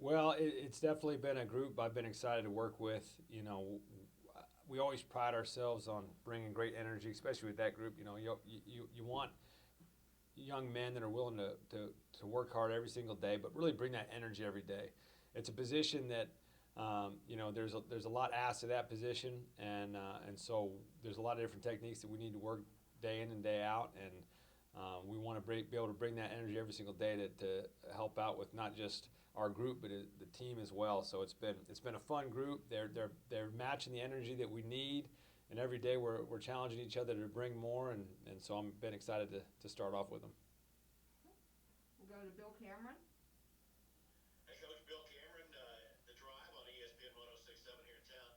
Well, it's definitely been a group I've been excited to work with. We always pride ourselves on bringing great energy, especially with that group. You want young men that are willing to work hard every single day, but really bring that energy every day. It's a position that there's a lot asked of that position, and so there's a lot of different techniques that we need to work day in and day out, and we want to be able to bring that energy every single day to help out with not just our group but the team as well. So it's been a fun group. They're matching the energy that we need, and every day we're challenging each other to bring more, and so I'm been excited to start off with them. We'll go to Bill Cameron. Hey, Coach Bill Cameron, The Drive on ESPN 106.7 here in town.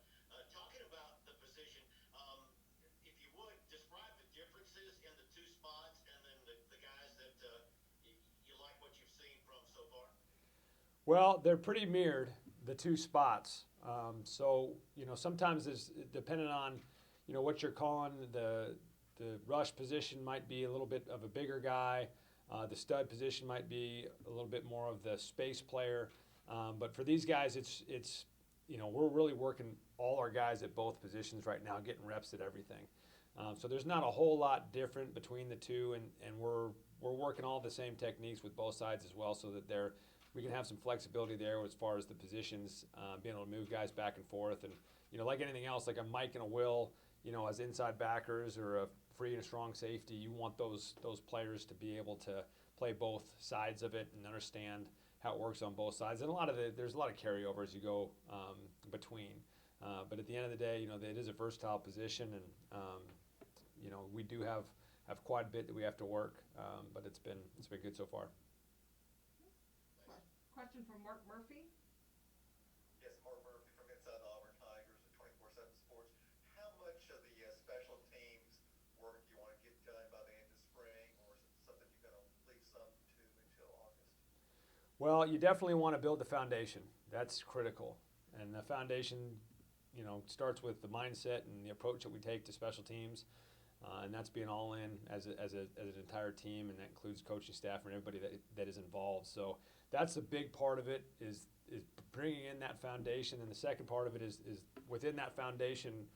Talking about the position, if you would, describe the differences in the two spots and then the guys that you like what you've seen from so far. Well, they're pretty mirrored, the two spots. So sometimes it's depending on what you're calling the rush position might be a little bit of a bigger guy. The stud position might be a little bit more of the space player. But for these guys, we're really working all our guys at both positions right now, getting reps at everything. So there's not a whole lot different between the two, and we're working all the same techniques with both sides as well, so that we can have some flexibility there as far as the positions, being able to move guys back and forth, and like anything else, like a Mike and a Will, as inside backers or a free and a strong safety, you want those players to be able to play both sides of it and understand how it works on both sides. And there's a lot of carryover as you go between. But at the end of the day, it is a versatile position, and we do have quite a bit that we have to work. But it's been good so far. Question from Mark Murphy. Yes, Mark Murphy from Inside the Auburn Tigers at 24/7 Sports. How much of the special teams work do you want to get done by the end of spring, or is it something you're going to leave some to until August? Well, you definitely want to build the foundation. That's critical. And the foundation, starts with the mindset and the approach that we take to special teams. And that's being all in as an entire team, and that includes coaching staff and everybody that is involved. So that's a big part of it is bringing in that foundation. And the second part of it is within that foundation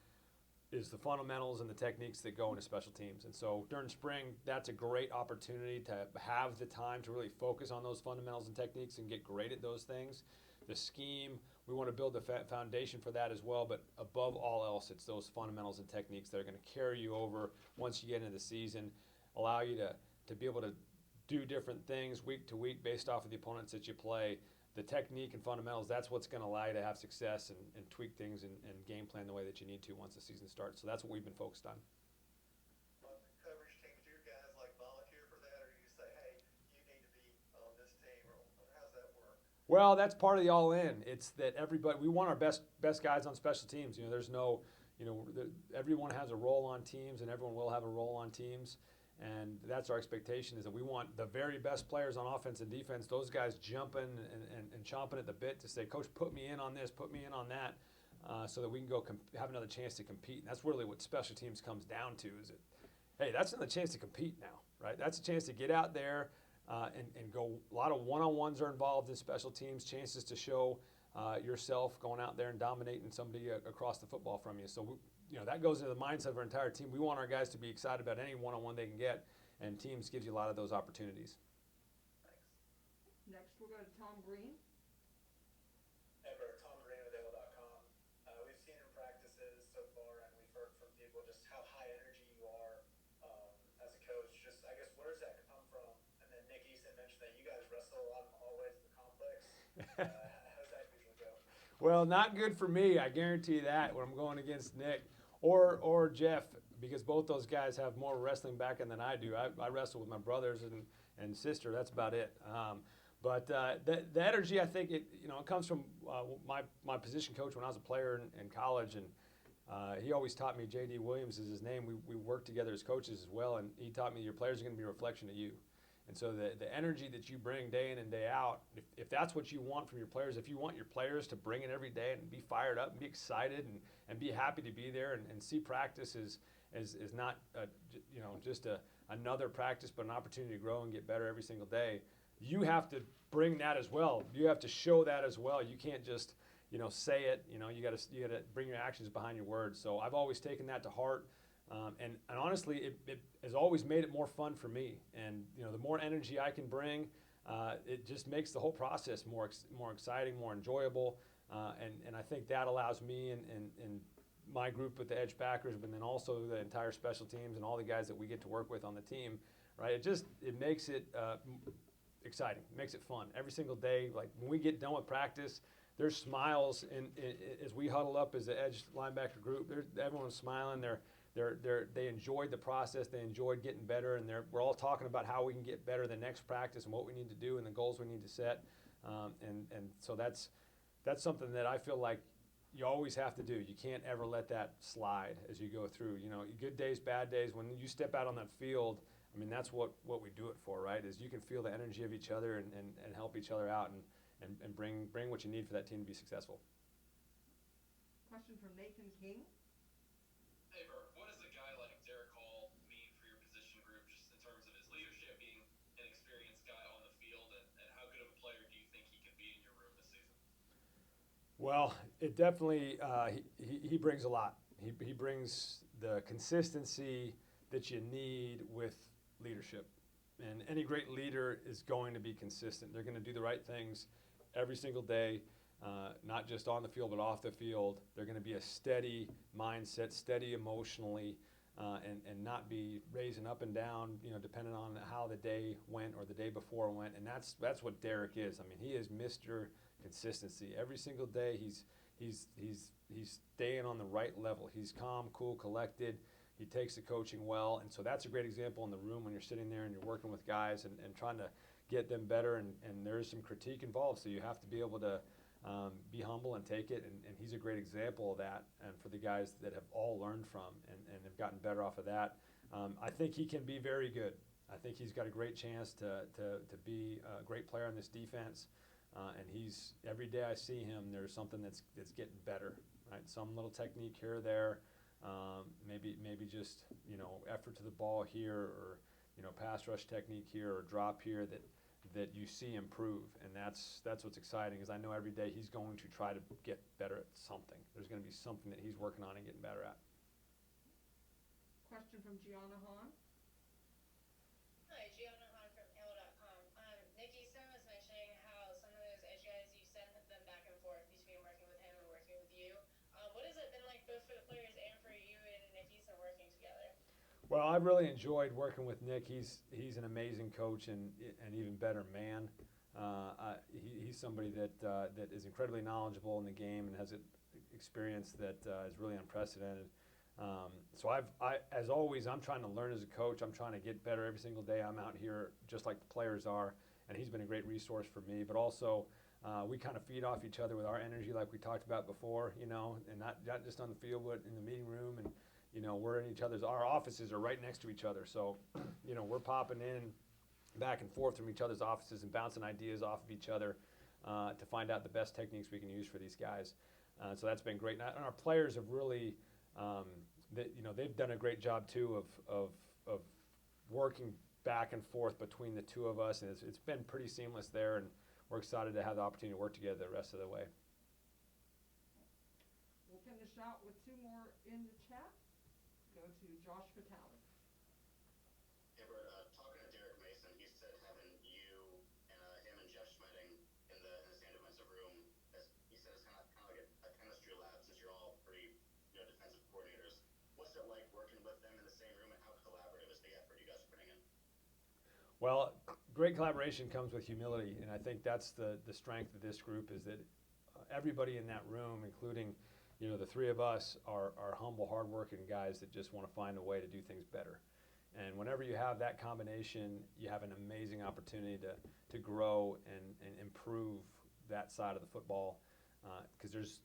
is the fundamentals and the techniques that go into special teams. And so during spring, that's a great opportunity to have the time to really focus on those fundamentals and techniques and get great at those things. The scheme, we want to build the foundation for that as well, but above all else, it's those fundamentals and techniques that are going to carry you over once you get into the season, allow you to be able to do different things week to week based off of the opponents that you play. The technique and fundamentals, that's what's going to allow you to have success and tweak things and game plan the way that you need to once the season starts. So that's what we've been focused on. On the coverage teams, do your guys like volunteer for that, or do you say, hey, you need to be on this team, or how's that work? Well, that's part of the all-in. It's that we want our best guys on special teams. There's no, everyone has a role on teams, and everyone will have a role on teams. And that's our expectation, is that we want the very best players on offense and defense, those guys jumping and chomping at the bit to say, Coach, put me in on this, put me in on that, so that we can go have another chance to compete. And that's really what special teams comes down to, is that, hey, that's another chance to compete now, right? That's a chance to get out there and go. A lot of one-on-ones are involved in special teams, chances to show yourself going out there and dominating somebody across the football from you. So that goes into the mindset of our entire team. We want our guys to be excited about any one-on-one they can get, and teams gives you a lot of those opportunities. Thanks. Next, we'll go to Tom Green. Bert, Tom Green with AO.com. We've seen in practices so far, and we've heard from people just how high energy you are as a coach. Just, I guess, where does that come from? And then Nick Easton mentioned that you guys wrestle a lot in the hallways of the complex. How does that usually go? Well, not good for me, I guarantee that, when I'm going against Nick or Jeff, because both those guys have more wrestling background than I do. I wrestle with my brothers and sister. That's about it. But the energy, I think it comes from my position coach when I was a player in college, and he always taught me. J.D. Williams is his name. We worked together as coaches as well, and he taught me your players are going to be a reflection of you. And so the energy that you bring day in and day out, if that's what you want from your players, if you want your players to bring it every day and be fired up and be excited and be happy to be there and see practice is not just another practice, but an opportunity to grow and get better every single day, you have to bring that as well. You have to show that as well. You can't just, say it. You got to bring your actions behind your words. So I've always taken that to heart, and honestly, it has always made it more fun for me. And the more energy I can bring, it just makes the whole process more exciting, more enjoyable. And I think that allows me and my group with the edge backers, but then also the entire special teams and all the guys that we get to work with on the team, right? It makes it exciting, it makes it fun every single day. Like when we get done with practice, there's smiles as we huddle up as the edge linebacker group. Everyone's smiling. They enjoyed the process. They enjoyed getting better, and we're all talking about how we can get better the next practice and what we need to do and the goals we need to set. And so that's something that I feel like you always have to do. You can't ever let that slide as you go through. Good days, bad days. When you step out on that field, I mean, that's what we do it for, right? Is you can feel the energy of each other and help each other out and bring what you need for that team to be successful. Question from Nathan King. Hey, Bert, what does a guy like Derek Hall mean for your position group, just in terms of his leadership, being an experienced guy on the field, and how good of a player do you think he could be in your room this season? Well, it definitely he brings a lot. He brings the consistency that you need with leadership, and any great leader is going to be consistent. They're going to do the right things every single day, not just on the field but off the field. They're going to be a steady mindset, steady emotionally, and not be raising up and down, depending on how the day went or the day before went. And that's what Derek is. I mean, he is Mr. Consistency. Every single day, he's staying on the right level. He's calm, cool, collected. He takes the coaching well, and so that's a great example in the room when you're sitting there and you're working with guys and trying to get them better, and there is some critique involved, so you have to be able to be humble and take it, and he's a great example of that, and for the guys that have all learned from and have gotten better off of that. I think he can be very good. I think he's got a great chance to be a great player in this defense, and every day I see him, there's something that's getting better, right? Some little technique here or there, maybe just effort to the ball here, or pass rush technique here, or drop here that you see improve, and that's what's exciting. Is I know every day he's going to try to get better at something. There's going to be something that he's working on and getting better at. Question from Gianna Hahn. Hi, Gianna Hahn from AL.com. Nick Easton was mentioning how some of those edge guys, you send them back and forth between working with him and working with you. What has it been like both for the players and for you and Nick Easton working together? Well, I've really enjoyed working with Nick. He's an amazing coach and an even better man. He's somebody that is incredibly knowledgeable in the game and has an experience that is really unprecedented. So as always, I'm trying to learn as a coach. I'm trying to get better every single day. I'm out here just like the players are, and he's been a great resource for me. But also, we kind of feed off each other with our energy, like we talked about before, and not just on the field, but in the meeting room. And we're in our offices are right next to each other. So, we're popping in back and forth from each other's offices and bouncing ideas off of each other to find out the best techniques we can use for these guys. So that's been great. And our players have really, they've done a great job too of working back and forth between the two of us. And it's been pretty seamless there. And we're excited to have the opportunity to work together the rest of the way. We'll finish out with two more in the chat. Go to Josh Vitale. Hey, Bert, talking to Derek Mason, he said having you and him and Jeff Schmedding in the same defensive room, he said it's kind of like a chemistry lab, since you're all pretty defensive coordinators. What's it like working with them in the same room, and how collaborative is the effort you guys are putting in? Well, great collaboration comes with humility, and I think that's the strength of this group, is that everybody in that room, including the three of us, are humble, hardworking guys that just want to find a way to do things better. And whenever you have that combination, you have an amazing opportunity to grow and improve that side of the football, because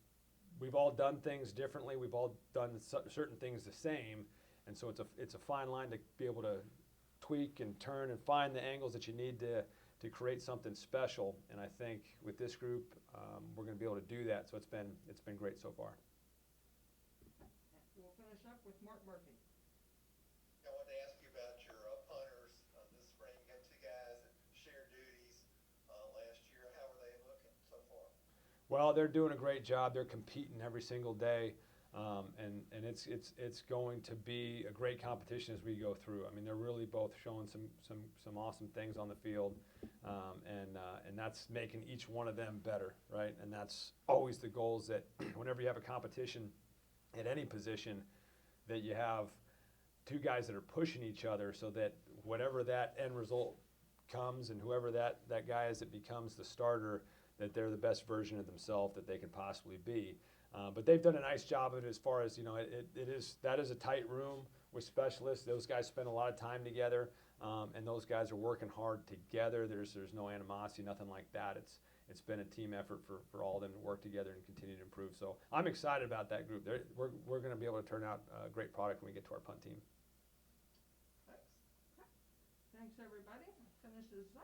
we've all done things differently. We've all done certain things the same, and so it's a fine line to be able to tweak and turn and find the angles that you need to create something special. And I think with this group, we're going to be able to do that. So it's been great so far. We'll finish up with Mark Murphy. I wanted to ask you about your punters this spring. You got two guys that share duties. Well, they're doing a great job. They're competing every single day, and it's going to be a great competition as we go through. I mean, they're really both showing some awesome things on the field, and that's making each one of them better, right? And that's always the goal, is that whenever you have a competition at any position, that you have two guys that are pushing each other, so that whatever that end result comes, and whoever that guy is that becomes the starter, that they're the best version of themselves that they can possibly be. But they've done a nice job of it, as far as, that is a tight room with specialists. Those guys spend a lot of time together, and those guys are working hard together. There's no animosity, nothing like that. It's been a team effort for all of them to work together and continue to improve. So I'm excited about that group. We're going to be able to turn out a great product when we get to our punt team. Thanks. Okay. Thanks, everybody. Finishes up.